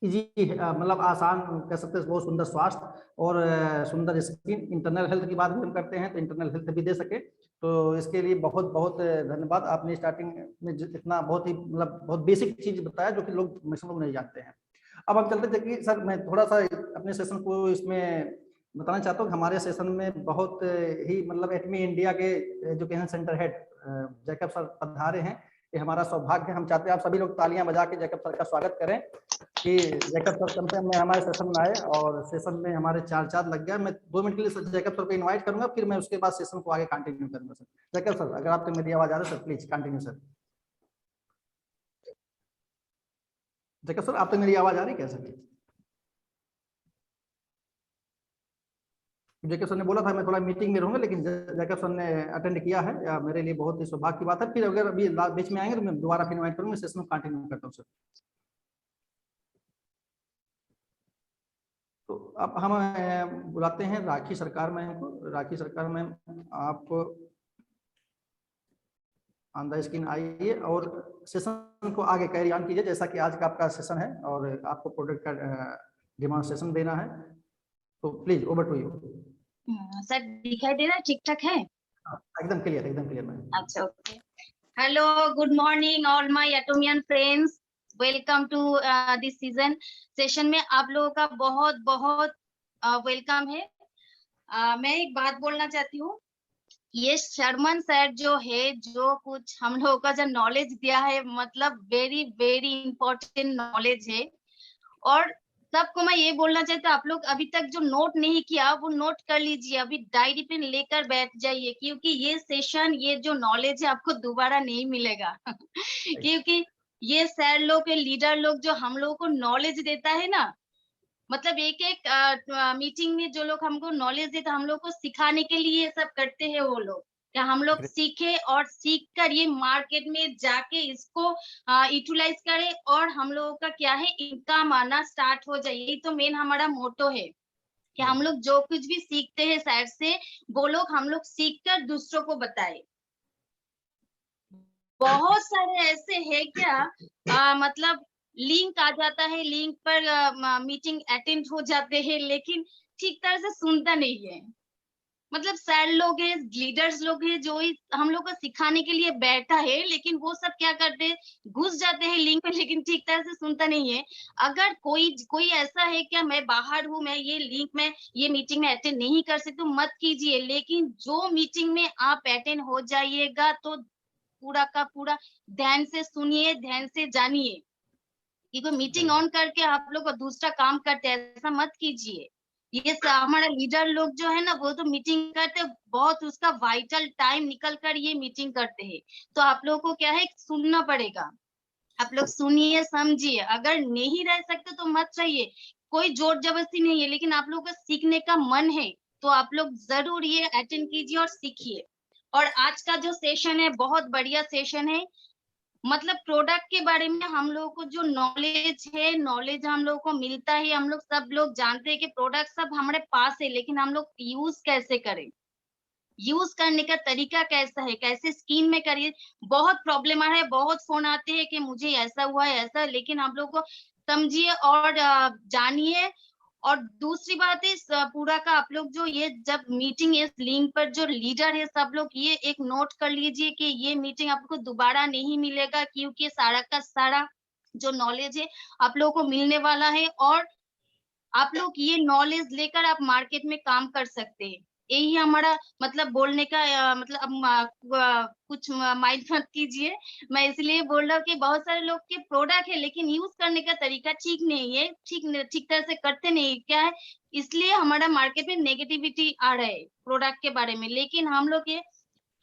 Speaker 2: इजी, मतलब आसान कह सकते हैं, बहुत सुंदर स्वास्थ्य और सुंदर स्किन, इंटरनल हेल्थ की बात भी हम करते हैं तो इंटरनल हेल्थ भी दे सके। तो इसके लिए बहुत बहुत धन्यवाद। आपने स्टार्टिंग में इतना बहुत ही, मतलब बहुत बेसिक चीज बताया जो कि लोग मैक्सिमम नहीं जानते हैं। अब हम चलते थे कि सर मैं थोड़ा सा अपने सेशन को इसमें बताना चाहता हूँ। हमारे सेशन में बहुत ही, मतलब एटमी इंडिया के education centre head Jacob sir पधारे हैं। ये हमारा सौभाग्य है। हम चाहते हैं आप सभी लोग तालियां बजा के जैकब सर का स्वागत करें कि जैकब सर कम से कम हमारे सेशन में आए, और सेशन में हमारे चार लग गया। मैं 2 मिनट के लिए जैकब सर को इनवाइट करूंगा, फिर मैं उसके बाद सेशन को आगे कंटिन्यू करूंगा सर। जैकब सर, अगर आपको मेरी आवाज आ रही है sir, please continue sir. Jacob sir, आप तो मेरी आवाज आ रही है क्या सर? जैकब सर ने बोला था मैं थोड़ा मीटिंग में रहूंगा, लेकिन जैकब सर ने अटेंड किया है, या मेरे लिए बहुत ही सौभाग्य की बात है। फिर अगर अभी बीच में आएंगे तो मैं दोबारा फिर इनवाइट करूंगा, सेशन में कंटिन्यू करता हूँ सर। तो अब हम बुलाते हैं राखी सरकार मैम को। राखी सरकार मैम, आप ऑन द स्क्रीन आइए और सेशन को आगे कैरी ऑन कीजिए, जैसा कि आज का आपका सेशन है और आपको प्रोडक्ट का डेमोन्स्ट्रेशन देना है। तो please over to you.
Speaker 3: Sir दिखाई दे रहा है, ठीक ठाक है?
Speaker 2: एकदम क्लियर मैम।
Speaker 3: अच्छा, okay. Hello, good morning, all my Atomian friends. Welcome to this season. Session में आप लोगों का बहुत बहुत वेलकम है। मैं एक बात बोलना चाहती हूँ। ये शर्मन सर जो है, जो कुछ हम लोगों का जो नॉलेज दिया है, मतलब वेरी वेरी इंपॉर्टेंट नॉलेज है। और सबको मैं ये बोलना चाहती हूँ, आप लोग अभी तक जो नोट नहीं किया वो नोट कर लीजिए, अभी डायरी पेन लेकर बैठ जाइए, क्योंकि ये सेशन, ये जो नॉलेज है आपको दोबारा नहीं मिलेगा। क्योंकि ये सर लोग, लीडर लोग जो हम लोगों को नॉलेज देता है ना, मतलब एक एक मीटिंग में जो लोग हमको नॉलेज देते, हम लोग को सिखाने के लिए ये सब करते हैं वो लोग, क्या हम लोग सीखे और सीख कर ये मार्केट में जाके इसको यूटिलाइज करें और हम लोगों का क्या है, इनकम आना स्टार्ट हो जाए। यही तो मेन हमारा मोटो है कि हम लोग जो कुछ भी सीखते हैं सर से, वो लोग हम लोग सीख कर दूसरों को बताए। बहुत सारे ऐसे है क्या, मतलब लिंक आ जाता है, लिंक पर मीटिंग अटेंड हो जाते हैं, लेकिन ठीक तरह से सुनता नहीं है। मतलब सर लोग हैं, लीडर्स लोग हैं, जो हम लोग को सिखाने के लिए बैठा है, लेकिन वो सब क्या करते हैं, घुस जाते हैं लिंक पे, लेकिन ठीक तरह से सुनता नहीं है। अगर कोई ऐसा है क्या, मैं बाहर हूँ, मैं ये लिंक में, ये मीटिंग में अटेंड नहीं कर सकती, मत कीजिए। लेकिन जो मीटिंग में आप अटेंड हो जाइएगा तो पूरा का पूरा ध्यान से सुनिए, ध्यान से जानिए। कि कोई मीटिंग ऑन करके आप लोग दूसरा काम करते हैं, ऐसा मत कीजिए। ये हमारा लीडर लोग जो है ना, वो तो मीटिंग करते, बहुत उसका वाइटल टाइम निकल कर ये मीटिंग करते हैं। तो आप लोगों को क्या है, सुनना पड़ेगा। आप लोग सुनिए, समझिए। अगर नहीं रह सकते तो मत रहिए, कोई जोर जबरदस्ती नहीं है, लेकिन आप लोगों का सीखने का मन है तो आप लोग जरूर ये अटेंड कीजिए और सीखिए। और आज का जो सेशन है बहुत बढ़िया सेशन है। मतलब प्रोडक्ट के बारे में हम लोगों को जो नॉलेज है, नॉलेज हम लोगों को मिलता है, हम लोग सब लोग जानते हैं कि प्रोडक्ट सब हमारे पास है, लेकिन हम लोग यूज कैसे करें, यूज करने का तरीका कैसा है, कैसे स्किन में करिए। बहुत प्रॉब्लम आ रहा है, बहुत फोन आते हैं कि मुझे ऐसा हुआ है, ऐसा, लेकिन आप लोग को समझिए और जानिए। और दूसरी बात है, पूरा का आप लोग जो ये जब मीटिंग, इस लिंक पर जो लीडर है, सब लोग ये एक नोट कर लीजिए कि ये मीटिंग आपको दोबारा नहीं मिलेगा, क्योंकि सारा का सारा जो नॉलेज है आप लोगों को मिलने वाला है। और आप लोग ये नॉलेज लेकर आप मार्केट में काम कर सकते हैं। यही हमारा मतलब बोलने का मतलब अब कुछ माइंड मत कीजिए। मैं इसलिए बोल रहा हूँ कि बहुत सारे लोग के प्रोडक्ट है, लेकिन यूज करने का तरीका ठीक नहीं है, ठीक तरह से करते नहीं, क्या है, इसलिए हमारा मार्केट में नेगेटिविटी आ रहा है प्रोडक्ट के बारे में। लेकिन हम लोग ये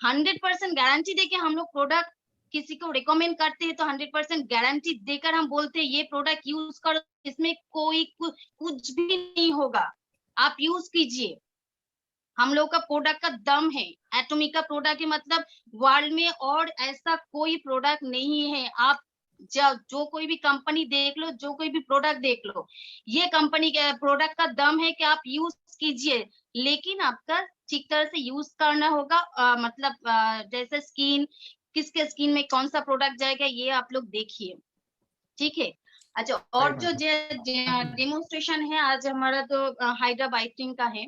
Speaker 3: 100% गारंटी देके हम लोग प्रोडक्ट किसी को रिकमेंड करते हैं, तो 100% गारंटी देकर हम बोलते हैं ये प्रोडक्ट यूज करो, इसमें कोई कुछ भी नहीं होगा, आप यूज कीजिए। हम लोग का प्रोडक्ट का दम है, एटॉमिक का प्रोडक्ट है, मतलब वर्ल्ड में और ऐसा कोई प्रोडक्ट नहीं है। आप जो कोई भी कंपनी देख लो, जो कोई भी प्रोडक्ट देख लो, ये कंपनी के प्रोडक्ट का दम है कि आप यूज कीजिए, लेकिन आपका ठीक तरह से यूज करना होगा। मतलब जैसे स्किन, किसके स्किन में कौन सा प्रोडक्ट जाएगा, ये आप लोग देखिए, ठीक है। अच्छा, और जो डेमोन्स्ट्रेशन है आज हमारा, तो हाइड्रा बाइटिंग का है।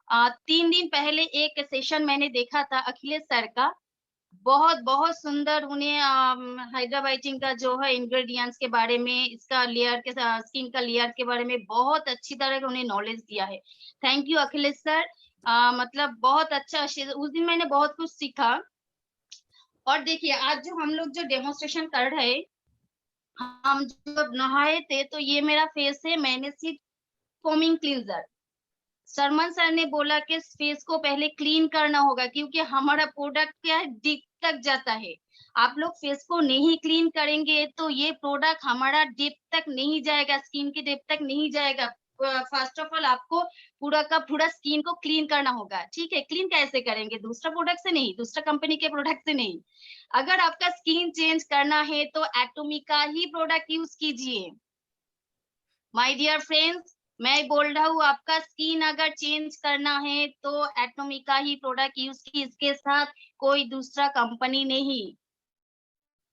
Speaker 3: 3 दिन पहले एक सेशन मैंने देखा था अखिलेश सर का, बहुत बहुत सुंदर। उन्हें हाइड्रा बाइटिंग का जो है इंग्रेडिएंट्स के बारे में, इसका लेयर के, स्किन का लेयर के बारे में बहुत अच्छी तरह का उन्हें नॉलेज दिया है। Thank you Akhilesh sir. मतलब बहुत अच्छा, उस दिन मैंने बहुत कुछ सीखा। और देखिए आज जो हम लोग जो डेमोन्स्ट्रेशन कर रहे हैं, हम जब नहाए थे तो ये मेरा फेस है, मैंने सिर्फ फोमिंग क्लींजर, शर्मन सर ने बोला कि फेस को पहले क्लीन करना होगा, क्योंकि हमारा प्रोडक्ट क्या है, डिप तक जाता है। आप लोग फेस को नहीं क्लीन करेंगे तो ये प्रोडक्ट हमारा डिप तक नहीं जाएगा, स्किन की डिप तक नहीं जाएगा। फर्स्ट ऑफ ऑल आपको पूरा का पूरा स्किन को क्लीन करना होगा, ठीक है। क्लीन कैसे करेंगे, दूसरा प्रोडक्ट से नहीं, दूसरा कंपनी के प्रोडक्ट से नहीं। अगर आपका स्किन चेंज करना है तो एटॉमिक का ही प्रोडक्ट यूज कीजिए। माय डियर फ्रेंड्स, मैं बोल रहा हूँ, आपका स्किन अगर चेंज करना है तो एटॉमिक का ही प्रोडक्ट यूज की, इसके साथ कोई दूसरा कंपनी नहीं।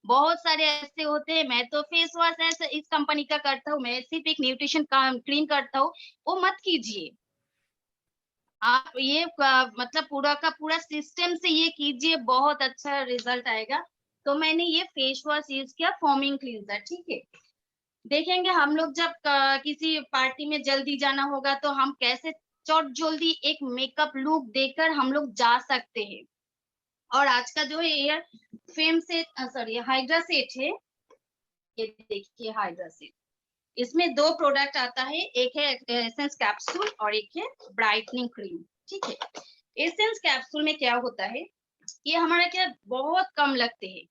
Speaker 3: बहुत सारे ऐसे होते हैं, मैं तो फेस वॉश ऐसे इस कंपनी का करता हूँ, मैं सिर्फ एक न्यूट्रिशन क्रीम करता हूँ, वो मत कीजिए। आप ये मतलब पूरा का पूरा सिस्टम से ये कीजिए, बहुत अच्छा रिजल्ट आएगा। तो मैंने ये फेस वॉश यूज किया फोमिंग क्लींजर, ठीक है। देखेंगे हम लोग जब किसी पार्टी में जल्दी जाना होगा तो हम कैसे चट जल्दी एक मेकअप लुक देकर हम लोग जा सकते हैं। और आज का जो है एयर फेम से सॉरी हाइड्रा सेट है, ये देखिए हाइड्रा सेट, इसमें 2 प्रोडक्ट आता है, एक है एसेंस कैप्सूल और एक है ब्राइटनिंग क्रीम, ठीक है। एसेंस कैप्सूल में क्या होता है, ये हमारा क्या बहुत कम लगते हैं।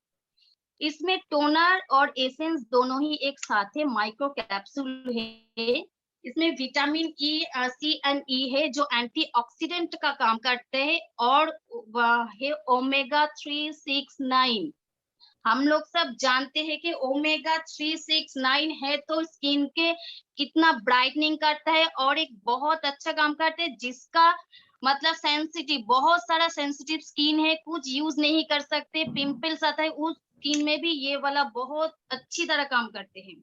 Speaker 3: इसमें टोनर और एसेंस दोनों ही एक साथ है, माइक्रो कैप्सूल है। इसमें विटामिन ई, सी एंड ई है जो एंटीऑक्सीडेंट का काम करते हैं, और है ओमेगा 369। हम लोग सब जानते हैं कि ओमेगा 369 है तो स्किन के कितना ब्राइटनिंग करता है और एक बहुत अच्छा काम करते हैं, जिसका मतलब सेंसिटिव, बहुत सारा सेंसिटिव स्किन है, कुछ यूज नहीं कर सकते, पिंपल्स आता है, उस स्किन में भी ये वाला बहुत अच्छी तरह काम करते हैं।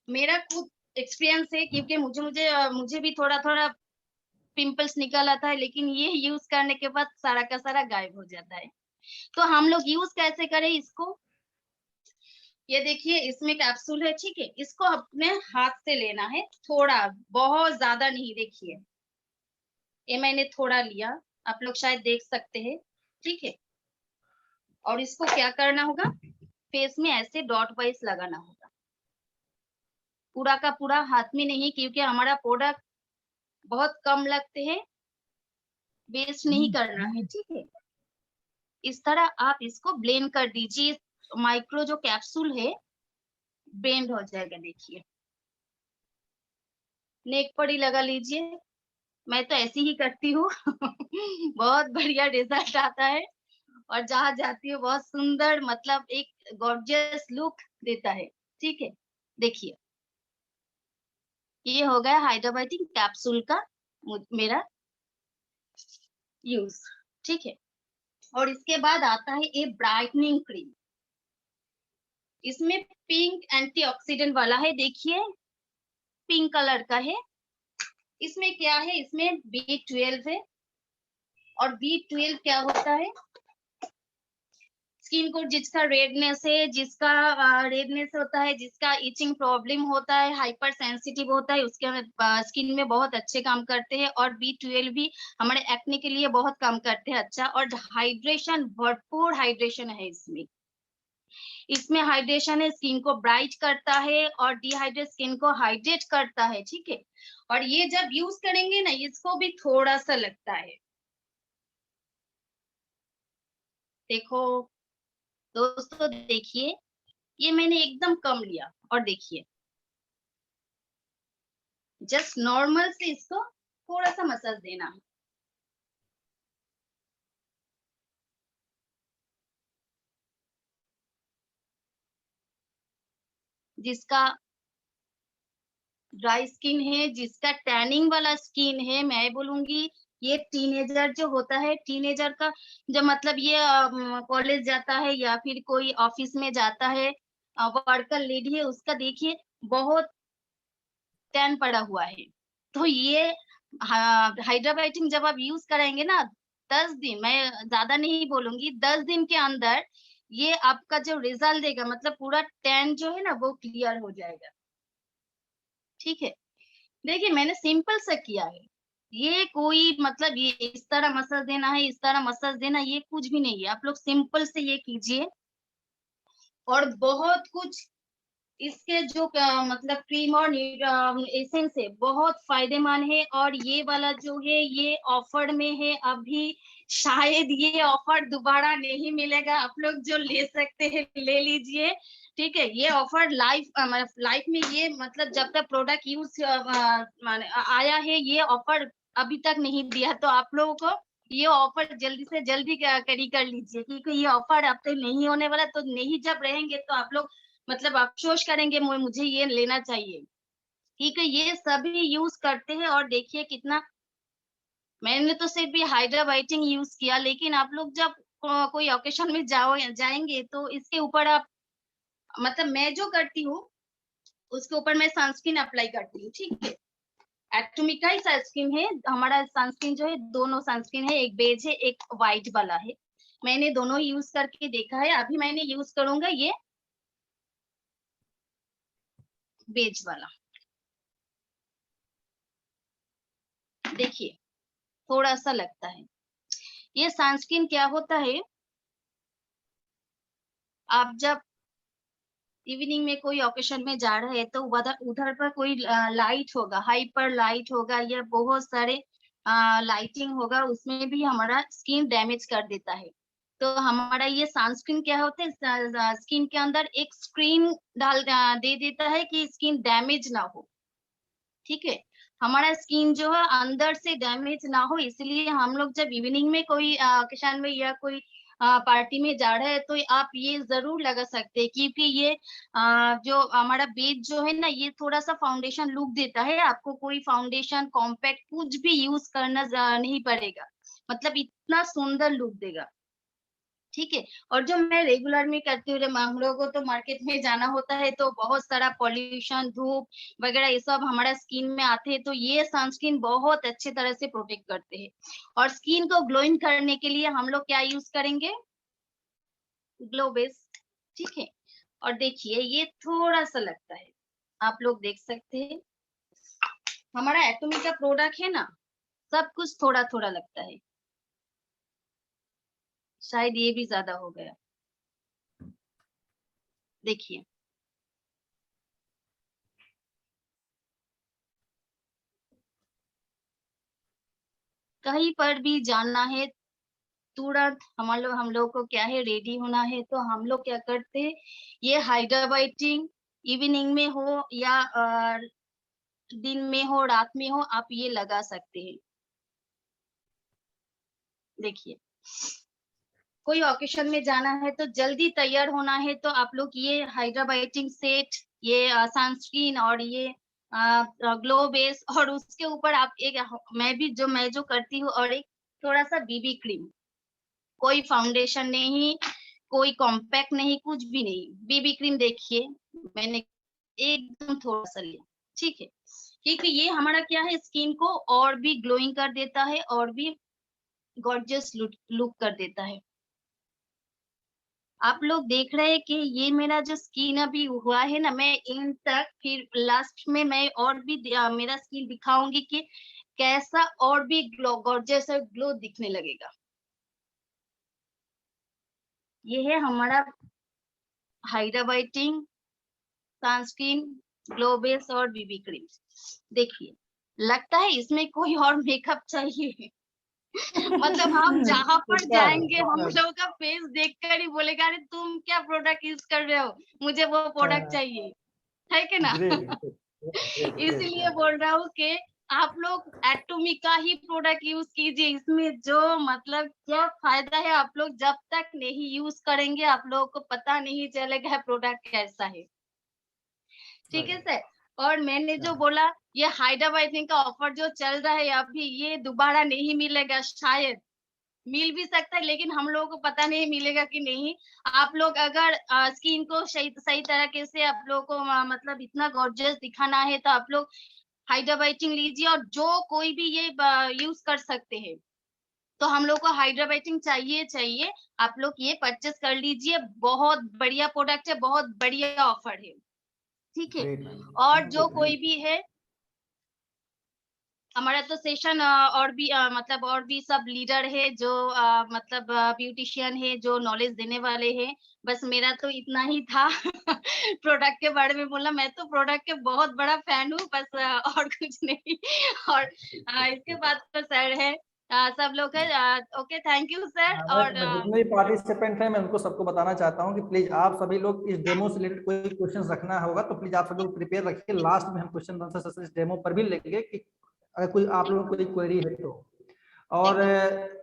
Speaker 3: मेरा खुद एक्सपीरियंस है, क्योंकि मुझे भी थोड़ा थोड़ा पिंपल्स निकल आता है, लेकिन ये यूज करने के बाद सारा का सारा गायब हो जाता है। तो हम लोग यूज कैसे करें इसको, ये देखिए इसमें कैप्सूल है, ठीक है। इसको अपने हाथ से लेना है, थोड़ा, बहुत ज्यादा नहीं, देखिए ये मैंने थोड़ा लिया, आप लोग शायद देख सकते हैं, ठीक है। और इसको क्या करना होगा, फेस में ऐसे डॉट वाइज लगाना होगा, पूरा का पूरा हाथ में नहीं, क्योंकि हमारा प्रोडक्ट बहुत कम लगते हैं, वेस्ट नहीं करना है, ठीक है। इस तरह आप इसको ब्लेंड कर दीजिए, माइक्रो जो कैप्सूल है ब्लेंड हो जाएगा, देखिए नेक पर ही लगा लीजिए, मैं तो ऐसी ही करती हूँ बहुत बढ़िया रिजल्ट आता है, और जहाँ जाती हूँ बहुत सुंदर, मतलब एक गॉर्जियस लुक देता है, ठीक है। देखिए ये हो गया हाइड्रोबाइटिंग कैप्सूल का मेरा यूज, ठीक है। और इसके बाद आता है ये ब्राइटनिंग क्रीम, इसमें पिंक एंटीऑक्सीडेंट वाला है, देखिए पिंक कलर का है। इसमें क्या है, इसमें B12 है, और B12 क्या होता है, स्किन को जिसका रेडनेस है, जिसका रेडनेस होता है, जिसका इचिंग प्रॉब्लम होता है, हाइपर सेंसिटिव होता है, उसके स्किन में बहुत अच्छे काम करते हैं। और B12 भी हमारे एक्ने के लिए बहुत काम करते हैं, अच्छा। और हाइड्रेशन, भरपूर हाइड्रेशन है इसमें, इसमें हाइड्रेशन है, स्किन को ब्राइट करता है और डिहाइड्रेट स्किन को हाइड्रेट करता है, ठीक है। और ये जब यूज करेंगे ना, इसको भी थोड़ा सा लगता है, देखो दोस्तों, देखिए ये मैंने एकदम कम लिया, और देखिए जस्ट नॉर्मल से इसको थोड़ा सा मसाज देना है, जिसका ड्राई स्किन है, जिसका टैनिंग वाला स्किन है, मैं बोलूंगी ये टीनेजर जो होता है, टीनेजर का जो मतलब ये कॉलेज जाता है या फिर कोई ऑफिस में जाता है, वर्कर लेडी है, उसका देखिए बहुत टैन पड़ा हुआ है। तो ये हाइड्रोबाइटिंग जब आप यूज कराएंगे ना, 10 दिन, मैं ज्यादा नहीं बोलूंगी, 10 दिन के अंदर ये आपका जो रिजल्ट देगा, मतलब पूरा टैन जो है ना वो क्लियर हो जाएगा, ठीक है। देखिए मैंने सिंपल सा किया है, ये कोई मतलब ये इस तरह मसाज देना है, इस तरह मसाज देना, ये कुछ भी नहीं है, आप लोग सिंपल से ये कीजिए, और बहुत कुछ इसके जो मतलब क्रीम और एसेंस है बहुत फायदेमंद है। और ये वाला जो है ये ऑफर में है अभी, शायद ये ऑफर दोबारा नहीं मिलेगा, आप लोग जो ले सकते हैं ले लीजिए, ठीक है। ये ऑफर लाइफ में ये मतलब जब तक प्रोडक्ट यूज आया है, ये ऑफर अभी तक नहीं दिया, तो आप लोगों को ये ऑफर जल्दी से जल्दी करी कर लीजिए, क्योंकि ये ऑफर अब तक नहीं होने वाला, तो नहीं जब रहेंगे तो आप लोग मतलब अफसोस करेंगे, मुझे ये लेना चाहिए, ठीक है। ये सभी यूज करते हैं, और देखिए कितना, मैंने तो सिर्फ ये हाइड्रोबाइटिंग यूज किया, लेकिन आप लोग जब कोई ओकेशन में जाएंगे तो इसके ऊपर आप मतलब मैं जो करती हूँ उसके ऊपर मैं सनस्क्रीन अप्लाई करती हूँ, ठीक है। एटॉमिक का ही सनस्क्रीन है हमारा, सनस्क्रीन जो है दोनों सनस्क्रीन है, एक बेज है एक व्हाइट वाला है, मैंने दोनों यूज करके देखा है। अभी मैंने यूज करूंगा ये बेज वाला। देखिए थोड़ा सा लगता है। ये सनस्क्रीन क्या होता है, आप जब इवनिंग में कोई ओकेशन में जा रहे हैं तो उधर उधर पर कोई लाइट होगा, हाइपर लाइट होगा या बहुत सारे लाइटिंग होगा, उसमें भी हमारा स्किन डैमेज कर देता है। तो हमारा ये सनस्क्रीन क्या होता है, स्किन के अंदर एक स्क्रीन दे देता है कि स्किन डैमेज ना हो। ठीक है, हमारा स्किन जो है अंदर से डैमेज ना हो, इसलिए हम लोग जब इवनिंग में कोई ओकेशन में या कोई पार्टी में जा रहे हैं तो आप ये जरूर लगा सकते हैं, क्योंकि ये जो हमारा बेस जो है ना, ये थोड़ा सा फाउंडेशन लुक देता है। आपको कोई फाउंडेशन कॉम्पैक्ट कुछ भी यूज करना नहीं पड़ेगा, मतलब इतना सुंदर लुक देगा। ठीक है, और जो मैं रेगुलर में करती हूँ, हम लोगों को तो मार्केट में जाना होता है तो बहुत सारा पॉल्यूशन, धूप वगैरह ये सब हमारा स्किन में आते हैं, तो ये सनस्क्रीन बहुत अच्छे तरह से प्रोटेक्ट करते हैं। और स्किन को ग्लोइंग करने के लिए हम लोग क्या यूज करेंगे, ग्लो बेस। ठीक है, और देखिए ये थोड़ा सा लगता है, आप लोग देख सकते हैं हमारा एटॉमिक का प्रोडक्ट है ना, सब कुछ थोड़ा थोड़ा लगता है। शायद ये भी ज्यादा हो गया, देखिए कहीं पर भी जाना है तुरंत हम लोग को क्या है, रेडी होना है, तो हम लोग क्या करते हैं, ये हाइड्राबाइटिंग इवनिंग में हो या दिन में हो, रात में हो, आप ये लगा सकते हैं। देखिए कोई ओकेशन में जाना है तो जल्दी तैयार होना है तो आप लोग ये हाइड्राबाइटिंग सेट, ये सनस्क्रीन और ये ग्लो बेस, और उसके ऊपर आप एक मैं जो करती हूँ, और एक थोड़ा सा बीबी क्रीम। कोई फाउंडेशन नहीं, कोई कॉम्पैक्ट नहीं, कुछ भी नहीं, बीबी क्रीम देखिए मैंने एकदम थोड़ा सा लिया। ठीक है, क्योंकि ये हमारा क्या है, स्किन को और भी ग्लोइंग कर देता है और भी गॉर्जियस लुक कर देता है। आप लोग देख रहे हैं कि ये मेरा जो स्किन अभी हुआ है ना, मैं इन तक फिर लास्ट में मैं और भी मेरा स्किन दिखाऊंगी कि कैसा और भी ग्लो गॉर्जियस और ग्लो दिखने लगेगा। ये है हमारा हाइड्राबाइटिंग सनस्क्रीन, ग्लो बेस और बीबी क्रीम। देखिए लगता है इसमें कोई और मेकअप चाहिए। मतलब हम जहां पर जाएंगे हम लोग का फेस देखकर ही बोलेगा, अरे तुम क्या प्रोडक्ट यूज कर रहे हो, मुझे वो प्रोडक्ट चाहिए, है कि ना। इसीलिए बोल रहा हूँ कि आप लोग एटॉमिक का ही प्रोडक्ट यूज कीजिए। इसमें जो मतलब क्या फायदा है, आप लोग जब तक नहीं यूज करेंगे आप लोगों को पता नहीं चलेगा प्रोडक्ट कैसा है। ठीक है सर, और मैंने जो बोला ये हाइड्राबाइटिंग का ऑफर जो चल रहा है अभी, ये दोबारा नहीं मिलेगा, शायद मिल भी सकता है लेकिन हम लोगों को पता नहीं मिलेगा कि नहीं। आप लोग अगर स्किन को सही सही तरीके से आप लोगों को मतलब इतना गॉर्जियस दिखाना है तो आप लोग हाइड्राबाइटिंग लीजिए, और जो कोई भी ये यूज कर सकते हैं। तो हम लोग को हाइड्राबाइटिंग चाहिए चाहिए, आप लोग ये परचेस कर लीजिए, बहुत बढ़िया प्रोडक्ट है, बहुत बढ़िया ऑफर है। ठीक है, और जो कोई भी है हमारा तो सेशन और भी मतलब और भी सब लीडर है जो मतलब ब्यूटिशियन है जो नॉलेज देने वाले हैं। बस मेरा तो इतना ही था प्रोडक्ट के बारे में बोलना। मैं तो प्रोडक्ट के बहुत बड़ा फैन हूँ, बस और कुछ नहीं। और इसके बाद तो सर है, सब लोग है। Okay, thank you sir. और
Speaker 2: मैं जितने भी पार्टिसिपेंट हैं मैं उनको सबको बताना चाहता हूँ कि प्लीज आप सभी लोग इस डेमो से रिलेटेड कोई क्वेश्चन रखना होगा तो प्लीज आप सभी लोग प्रिपेयर रखिए। लास्ट में हम क्वेश्चन आंसर सेशन इस डेमो पर भी लेंगे कि अगर कोई आप लोगों को कोई क्वेरी है तो। और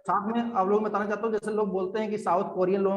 Speaker 2: साथ में आप लोग बताना चाहता हूँ, जैसे लोग बोलते हैं कि साउथ कोरियन लोग